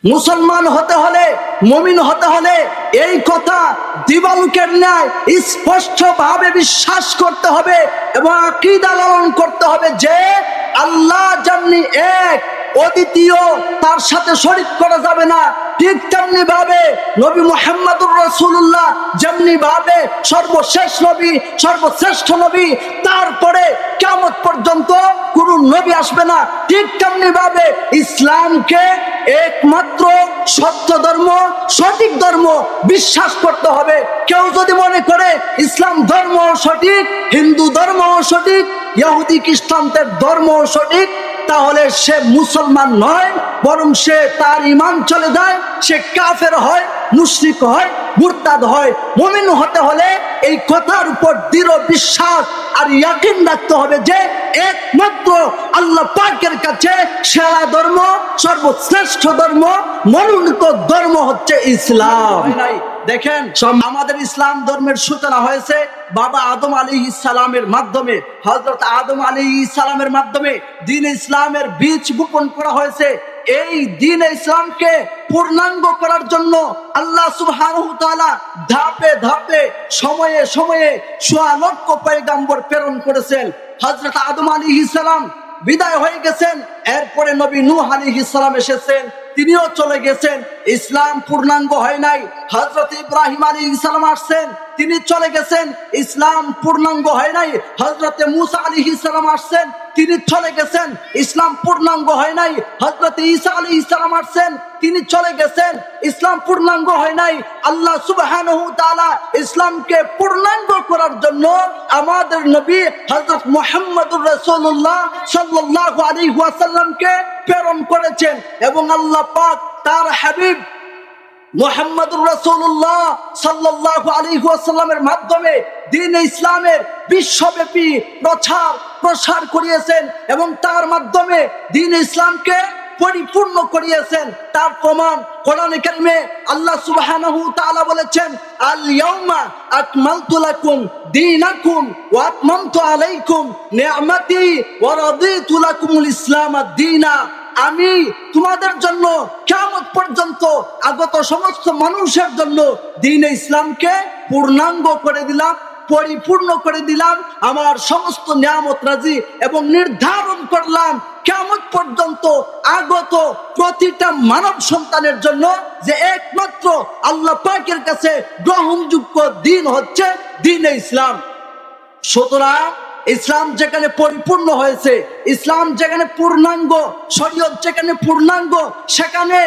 মুসলমান হতে হলে, মুমিন হতে হলে এই কথা দিবালোকের ন্যায় স্পষ্টভাবে বিশ্বাস করতে হবে এবং আকীদা লালন করতে হবে যে আল্লাহ যেমনি এক, অদ্বিতীয়, তার সাথে শরীক করা যাবে না, ঠিক তেমনি ভাবে নবী মুহাম্মদুর রাসূলুল্লাহ যেমনি ভাবে সর্বশেষ নবী, সর্বশ্রেষ্ঠ নবী, তারপরে কিয়ামত পর্যন্ত কোন নবী আসবে না, ঠিক তেমনি ভাবে ইসলামকে একমাত্র সত্য ধর্ম, সঠিক ধর্ম বিশ্বাস করতে হবে। কেউ যদি মনে করে ইসলাম ধর্ম সঠিক, হিন্দু ধর্ম সঠিক, ইহুদি খ্রিস্টানদের ধর্ম সঠিক, তাহলে সে মুসলমান নয়, বরং সে তার ঈমান চলে যায়, সে কাফের হয়, মুশরিক হয়, মুরতাদ হয়। মুমিন হতে হলে এই কথার উপর দৃঢ় বিশ্বাস আর ইয়াকিন রাখতে হবে যে একমাত্র আল্লাহ পাকের কাছে সেরা ধর্ম, সর্বশ্রেষ্ঠ ধর্ম, মনোনীত ধর্ম হচ্ছে ইসলাম। দেখেন, আমাদের ইসলাম ধর্মের সূচনা হয়েছে বাবা আদম আলাইহিস সালামের মাধ্যমে। হযরত আদম আলাইহিস সালামের মাধ্যমে দ্বীন ইসলামের বীজ বপন করা হয়েছে। এই দ্বীন ইসলামকে পূর্ণাঙ্গ করার জন্য আল্লাহ সুবহানাহু ওয়া তাআলা ধাপে ধাপে, সময়ে সময়ে সোয়া লক্ষ পয়গম্বর প্রেরণ করেছেন। হযরত আদম আলাইহিস সালাম বিদায় হয়ে গেছেন, এরপরে নবী নূহ আলাইহিস সালাম এসেছেন, তিনিও চলে গেছেন, ইসলাম পূর্ণাঙ্গ হয় নাই। হযরত ইব্রাহিম আলাইহিস সালাম আসছেন, তিনি চলে গেছেন, ইসলাম পূর্ণাঙ্গ হয় নাই। হযরত মূসা আলাইহিস সালাম আসছেন, তিনি চলে গেছেন, ইসলাম পূর্ণাঙ্গ হয় নাই। হযরত ঈসা আলাইহিস সালাম আসছেন, তিনি চলে গেছেন, ইসলাম পূর্ণাঙ্গ হয় নাই। আল্লাহ সুবহানাহু ওয়া তাআলা ইসলামকে পূর্ণাঙ্গ করার জন্য আমাদের নবী হযরত মুহাম্মদুর রাসূলুল্লাহ সাল্লাল্লাহু আলাইহি ওয়াসাল্লামকে প্রেরণ করেছেন এবং আল্লাহ পাক তার হাবিব মুহাম্মদুর রাসূলুল্লাহ সাল্লাল্লাহু আলাইহি ওয়াসাল্লামের মাধ্যমে দ্বীন ইসলামের বিশ্বব্যাপী প্রসার করিয়েছেন এবং তার মাধ্যমে দ্বীন ইসলামকে পরিপূর্ণ করিয়েছেন। তার প্রমাণ কোরআনে কারিমে আল্লাহ সুবহানাহু ওয়া তাআলা বলেছেন, আল ইয়াউমা আকমালতু লাকুম দীনাকুম ওয়া আতমামতু আলাইকুম নি'মাতি ওয়া রাদিতু লাকুমুল ইসলাম দীনা। আমি তোমাদের জন্য কিয়ামত পর্যন্ত আগত সমস্ত মানুষের জন্য দ্বীন ইসলামকে পূর্ণাঙ্গ করে দিলাম, পরিপূর্ণ করে দিলাম, আমার সমস্ত নিয়ামত রাজি এবং নির্ধারণ করলাম কিয়ামত পর্যন্ত আগত প্রতিটা মানব সন্তানের জন্য যে একমাত্র আল্লাহ পাকের কাছে গ্রহণযোগ্য দ্বীন হচ্ছে দ্বীন ইসলাম। সুতরাং ইসলাম যেখানে পরিপূর্ণ হয়েছে, ইসলাম যেখানে পূর্ণাঙ্গ, শরীয়ত যেখানে পূর্ণাঙ্গ, সেখানে